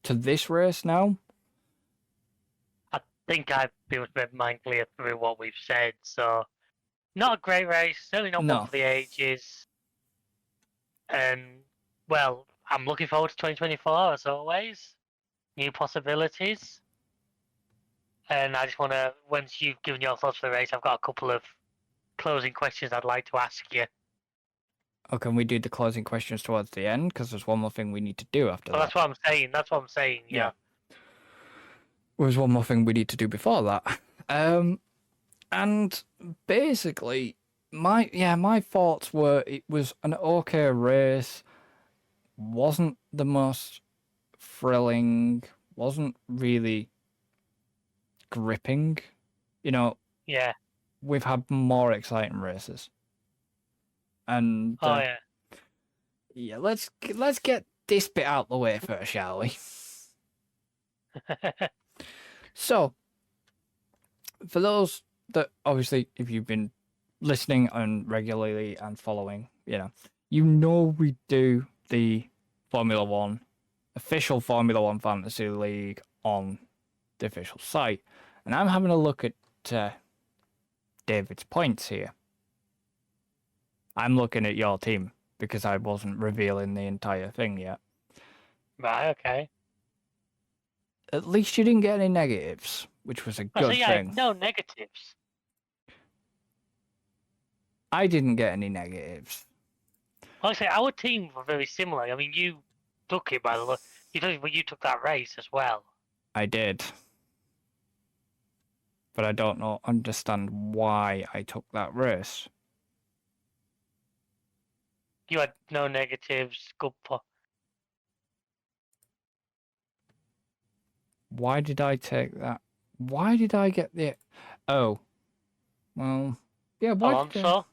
to this race now. I think I've been mine clear through what we've said, so not a great race, certainly not one for the ages. And, well, I'm looking forward to 2024 as always. New possibilities. And I just want to, once you've given your thoughts for the race, I've got a couple of closing questions I'd like to ask you. Oh, can we do the closing questions towards the end? Because there's one more thing we need to do after that. That's what I'm saying, yeah. There's one more thing we need to do before that. And basically, my thoughts were it was an okay race. Wasn't the most thrilling. Wasn't really gripping. Yeah. We've had more exciting races. And yeah, let's get this bit out the way first, shall we? So, for those that obviously, if you've been listening and regularly and following, we do the Formula One official Formula One Fantasy League on the official site, and I'm having a look at David's points here. I'm looking at your team because I wasn't revealing the entire thing yet. Right, okay. At least you didn't get any negatives, which was a good thing. No negatives. I didn't get any negatives. Like I say, our team were very similar. I mean, you took it by the look. You took that race as well. I did. But I don't understand why I took that race. You had no negatives. Good Why did I take that? Why did I get the... Oh. Well, yeah, why Alonso?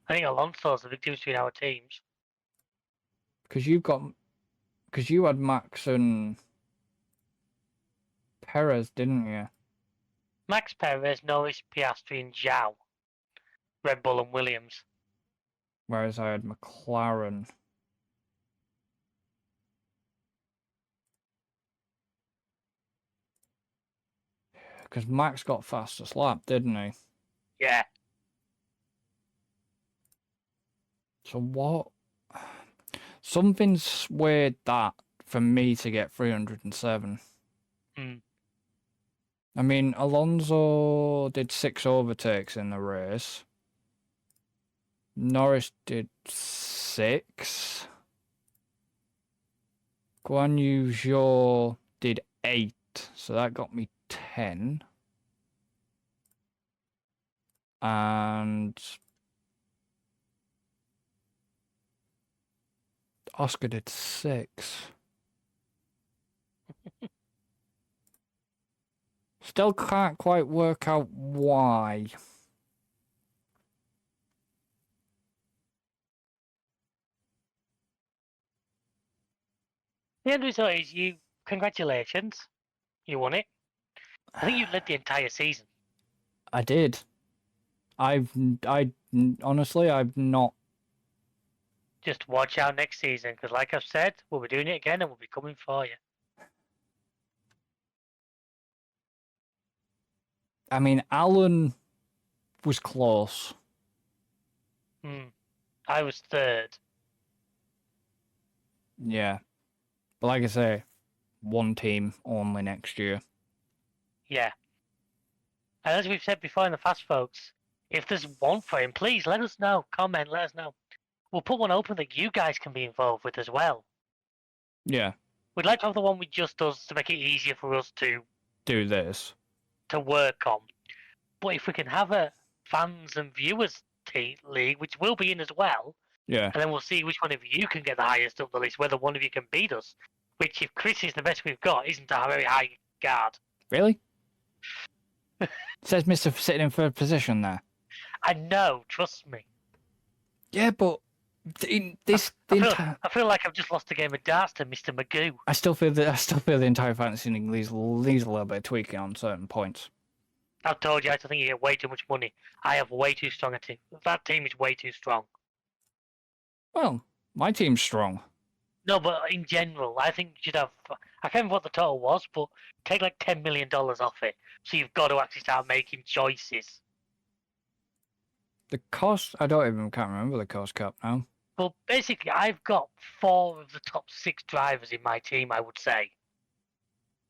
I think Alonso's the big difference between our teams. Because you had Max and Perez, didn't you? Max Perez, Norris, Piastri, and Zhao. Red Bull and Williams. Whereas I had McLaren. Because Max got fastest lap, didn't he? Yeah. So what? Something swayed that for me to get 307. I mean, Alonso did 6 overtakes in the race. Norris did 6. Guan Yu Zhou did 8, so that got me 10. And Oscar did 6. Still can't quite work out why. The end result is congratulations. You won it. I think you led the entire season. I did. Honestly, I've not. Just watch out next season, because like I've said, we'll be doing it again and we'll be coming for you. I mean, Alan was close. I was third. Yeah. But like I say, one team only next year. Yeah. And as we've said before in the Fast Folks, if there's one for him, please let us know. Comment, let us know. We'll put one open that you guys can be involved with as well. Yeah. We'd like to have the one with just us to make it easier for us to Do this. to work on. But if we can have a fans and viewers league, which will be in as well, Yeah. and then we'll see which one of you can get the highest up the list, whether one of you can beat us. Which, if Chris is the best we've got, isn't a very high guard. Really? Says Mr. sitting in third position there. I know, trust me. Yeah, but I feel like I've just lost a game of darts to Mr. Magoo. I still feel the entire fantasy league needs a little bit of tweaking on certain points. I've told you, I think you get way too much money. I have way too strong a team. That team is way too strong. Well, my team's strong. No, but in general, I think you should have. I can't remember what the total was, but take like $10 million off it. So you've got to actually start making choices. The cost, can't remember the cost cap now. Well, basically, I've got 4 of the top 6 drivers in my team, I would say.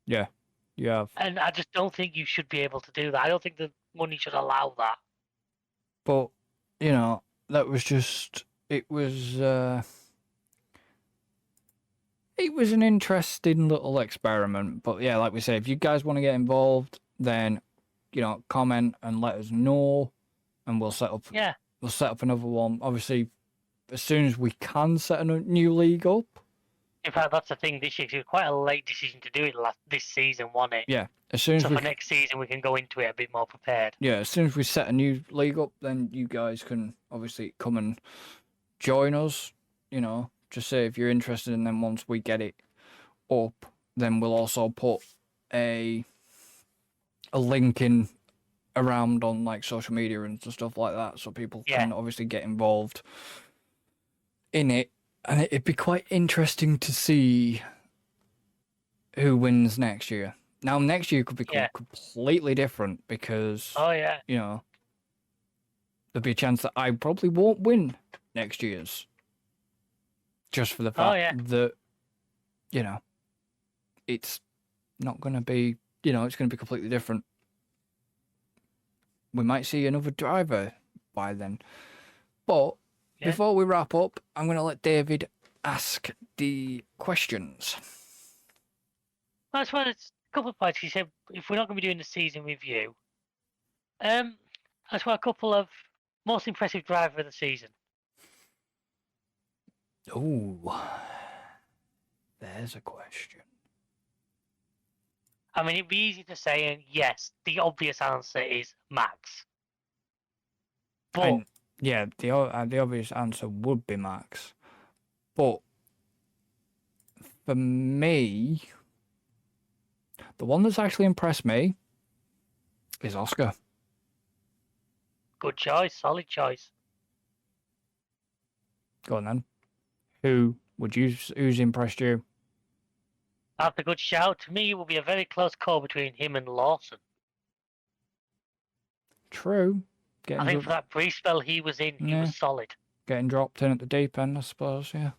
Yeah, you have. And I just don't think you should be able to do that. I don't think the money should allow that. But, that was just, it was an interesting little experiment. But yeah, like we say, if you guys want to get involved, then, comment and let us know. And we'll set up. Yeah. We'll set up another one. Obviously, as soon as we can set a new league up. In fact, that's the thing this year. It was quite a late decision to do it this season, wasn't it? Yeah. As soon as for next season, we can go into it a bit more prepared. Yeah. As soon as we set a new league up, then you guys can obviously come and join us. Just say if you're interested, and then once we get it up, then we'll also put a link in around on like social media and stuff like that, so people can obviously get involved in it. And it'd be quite interesting to see who wins next year. Now, next year could be completely different because there'll be a chance that I probably won't win next year's, just for the fact that it's not going to be it's going to be completely different. We might see another driver by then. But before we wrap up, I'm going to let David ask the questions. That's why it's a couple of points. He said if we're not going to be doing the season review, that's why a couple of most impressive driver of the season. Oh, there's a question. I mean, it'd be easy to say, and yes, the obvious answer is Max. But the obvious answer would be Max. But for me, the one that's actually impressed me is Oscar. Good choice, solid choice. Go on then. Who's impressed you? That's a good shout. To me, it will be a very close call between him and Lawson. True. I think for that brief spell he was in, he was solid. Getting dropped in at the deep end, I suppose, yeah.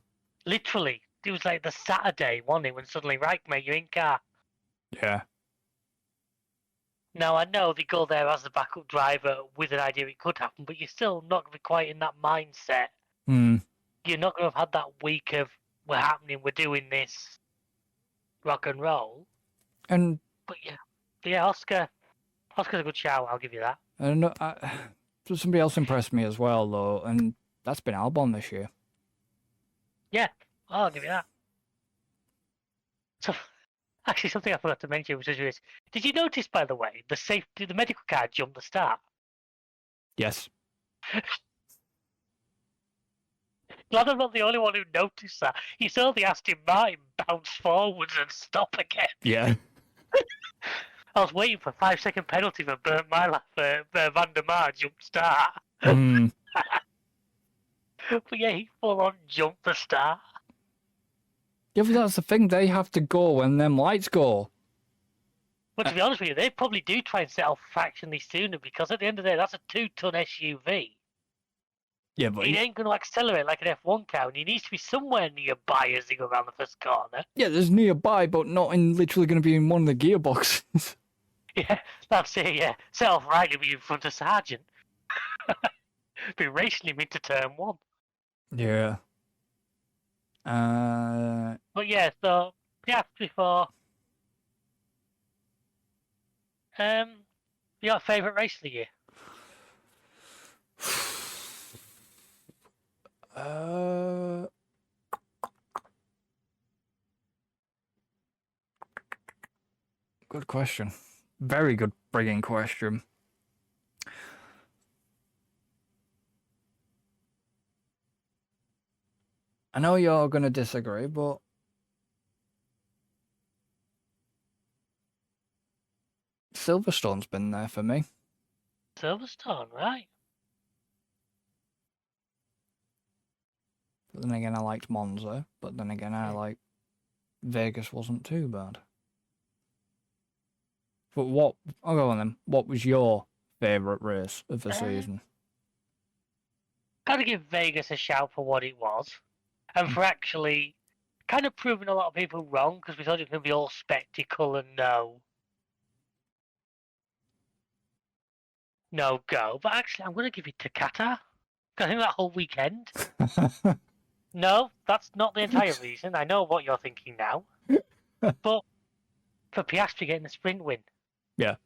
Literally. It was like the Saturday, wasn't it, when suddenly, right, mate, you're in car. Yeah. Now, I know they go there as the backup driver with an idea it could happen, but you're still not going to be quite in that mindset. You're not going to have had that week of, we're happening, we're doing this. Rock and roll. But Oscar's a good shout, I'll give you that. And somebody else impressed me as well, though, and that's been Albon this year. Yeah, I'll give you that. So, actually, something I forgot to mention was this. Did you notice, by the way, the medical car jumped the start? Yes. Glad I'm not the only one who noticed that. You saw the Aston Martin bounce forwards and stop again. Yeah. I was waiting for a 5-second penalty for Van der Mar jump start. But yeah, he full on jumped the start. Yeah, but that's the thing. They have to go when them lights go. But to be honest with you, they probably do try and set off fractionally sooner because at the end of the day, that's a 2-ton SUV. Yeah, but he ain't going to accelerate like an F1 car, and he needs to be somewhere nearby as they go around the first corner. Yeah, there's nearby, but not literally going to be in one of the gearboxes. Yeah, that's it, yeah. Set off right, you'll be in front of Sergeant. Be racing him into turn 1. Yeah. But yeah, so Piastri for your favourite race of the year? Good question. Very good frigging question. I know you're going to disagree, but Silverstone's been there for me. Silverstone, right? But then again, I liked Monza. But then again, I like Vegas wasn't too bad. But I'll go on then. What was your favourite race of the season? Got to give Vegas a shout for what it was, and for actually kind of proving a lot of people wrong, because we thought it was going to be all spectacle and no go. But actually, I'm going to give it to Qatar. I think that whole weekend. No, that's not the entire reason. I know what you're thinking now. But for Piastri getting the sprint win. Yeah.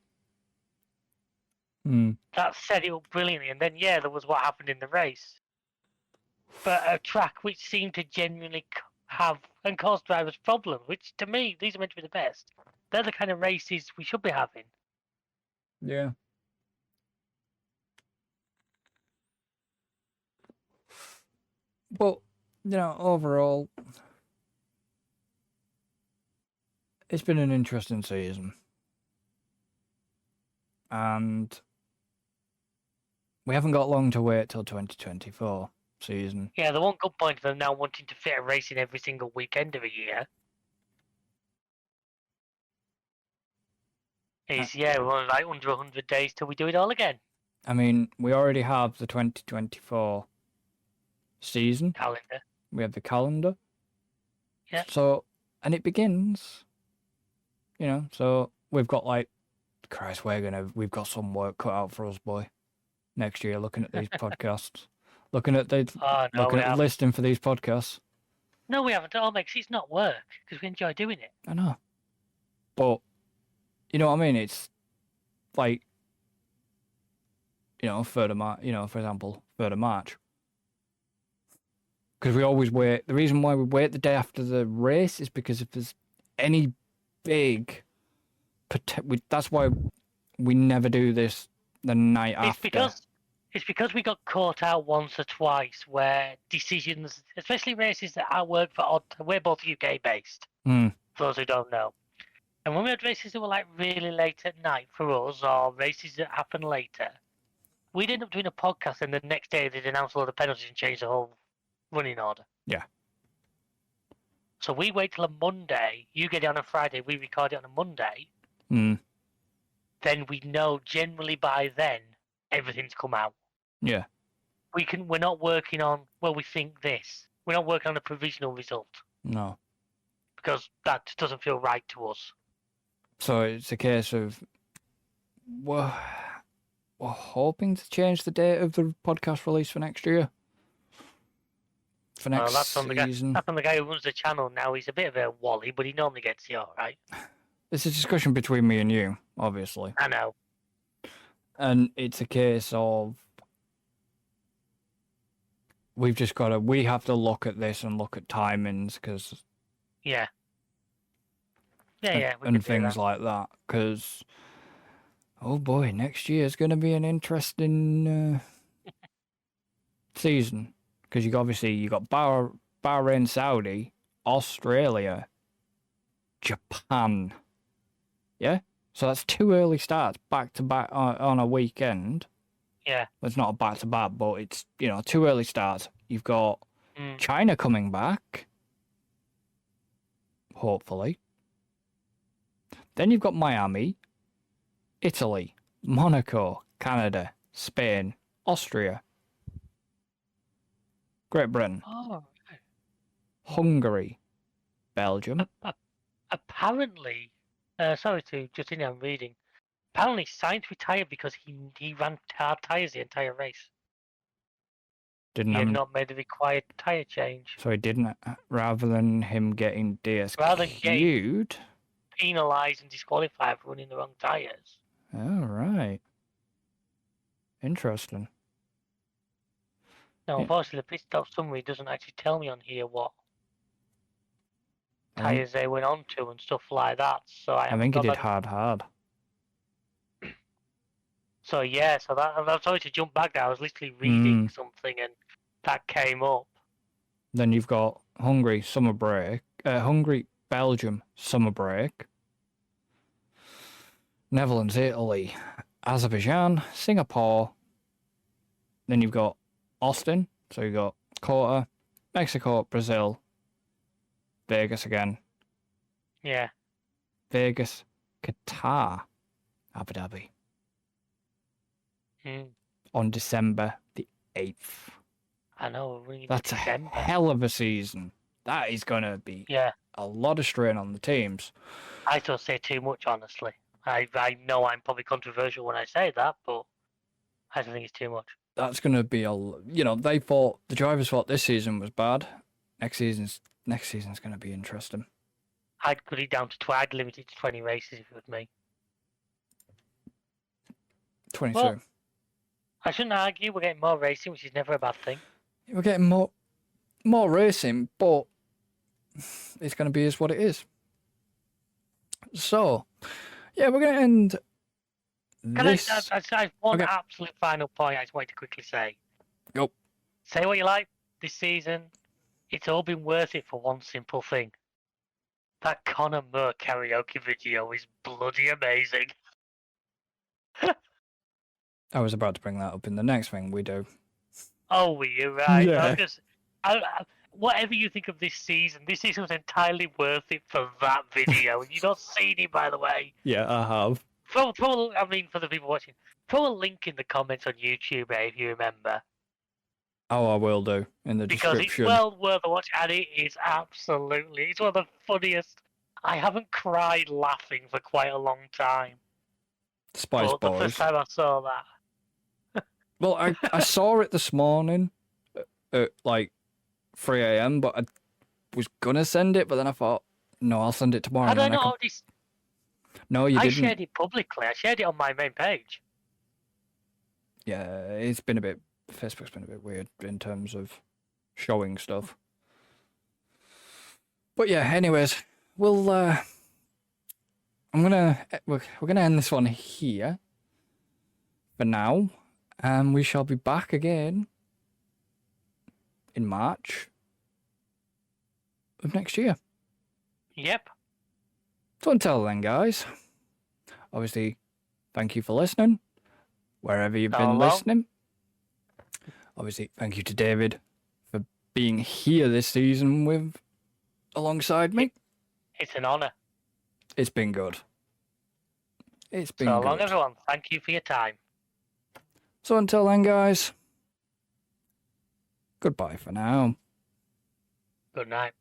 That set it up brilliantly. And then, yeah, there was what happened in the race. But a track which seemed to genuinely have and cause drivers problems, which to me, these are meant to be the best. They're the kind of races we should be having. Yeah. But, overall, it's been an interesting season. And we haven't got long to wait till 2024 season. Yeah, the one good point of them now wanting to fit a race in every single weekend of a year is, we're only like under 100 days till we do it all again. I mean, we already have the 2024 season. Calendar. We have the calendar. Yeah. So, and it begins, so we've got Christ, we've got some work cut out for us, boy. Next year, looking at these podcasts. Looking at the listing for these podcasts. No, we haven't. Oh, because it's not work, because we enjoy doing it. I know. But, you know what I mean? It's like, 3rd of March, for example, 3rd of March. Because we always wait. The reason why we wait the day after the race is because if there's any big... That's why we never do this the night after. It's because we got caught out once or twice where decisions, especially races that I work for, we're both UK based, for those who don't know. And when we had races that were like really late at night for us, or races that happen later, we'd end up doing a podcast and the next day they'd announce a lot of penalties and change the whole running order. Yeah. So we wait till a Monday, you get it on a Friday, we record it on a Monday. Then we know generally by then everything's come out. Yeah. We're not working on, we think this. We're not working on a provisional result. No. Because that just doesn't feel right to us. So it's a case of we're hoping to change the date of the podcast release for next year. For next season. That's on the guy who runs the channel now. He's a bit of a wally, but he normally gets it all right. It's a discussion between me and you, obviously. I know. And it's a case of we have to look at this and look at timings because... Yeah. And things like that. Because, oh boy, next year is going to be an interesting season. Because you got Bahrain, Saudi, Australia, Japan. Yeah? So that's 2 early starts back to back on a weekend. Yeah. Well, it's not a back to back, but it's 2 early starts. You've got China coming back, hopefully. Then you've got Miami, Italy, Monaco, Canada, Spain, Austria, Great Britain, Hungary, Belgium. Apparently, sorry to just in, I'm reading. apparently signed to retire because he ran hard tyres the entire race. Didn't He had have, not made the required tyre change. so he didn't. Rather than him getting Rather than getting DSQ'd. penalised and disqualified for running the wrong tyres. Oh right. Interesting. Now, Yeah. unfortunately, the pit stop summary doesn't actually tell me on here what I think, tyres they went on to and stuff like that. So I I think he haven't did got that. hard. So yeah, so that I'm sorry to jump back there. I was literally reading something and that came up. Then you've got Hungary summer break. Hungary, Belgium summer break. Netherlands, Italy, Azerbaijan, Singapore. Then you've got Austin. So you've got Qatar, Mexico, Brazil, Vegas again. Yeah. Vegas, Qatar, Abu Dhabi. On December the 8th. I know. We're That's a hell of a season. That is going to be a lot of strain on the teams. I don't say too much, honestly. I know I'm probably controversial when I say that, but I don't think it's too much. That's going to be the drivers thought this season was bad. Next season's going to be interesting. I'd cut it down to I'd limit it to 20 races if it was me. 22. Well, I shouldn't argue. We're getting more racing, which is never a bad thing. We're getting more racing, but it's going to be what it is. So, yeah, we're going to end this. I have one absolute final point I just wanted to quickly say. Go. Say what you like. This season, it's all been worth it for one simple thing. That Conor Moore karaoke video is bloody amazing. I was about to bring that up in the next thing we do. Oh, were you? Right. Yeah. Whatever you think of this season was entirely worth it for that video. You've not seen it, by the way. Yeah, I have. For the people watching, throw a link in the comments on YouTube, if you remember. Oh, I will do in the description. Because it's well worth a watch, and it is absolutely. It's one of the funniest. I haven't cried laughing for quite a long time. Spice Boys. The first time I saw that. Well, I saw it this morning at like 3 a.m, but I was going to send it, but then I thought, no, I'll send it tomorrow. I know this. No, you didn't. I shared it publicly. I shared it on my main page. Yeah, it's been Facebook's been a bit weird in terms of showing stuff. But yeah, anyways, we're gonna end this one here for now. And we shall be back again in March of next year. Yep. So until then, guys, obviously, thank you for listening, wherever you've been listening. Obviously, thank you to David for being here this season alongside me. It's an honour. It's been good. It's been good. So long, everyone. Thank you for your time. So until then, guys, goodbye for now. Good night.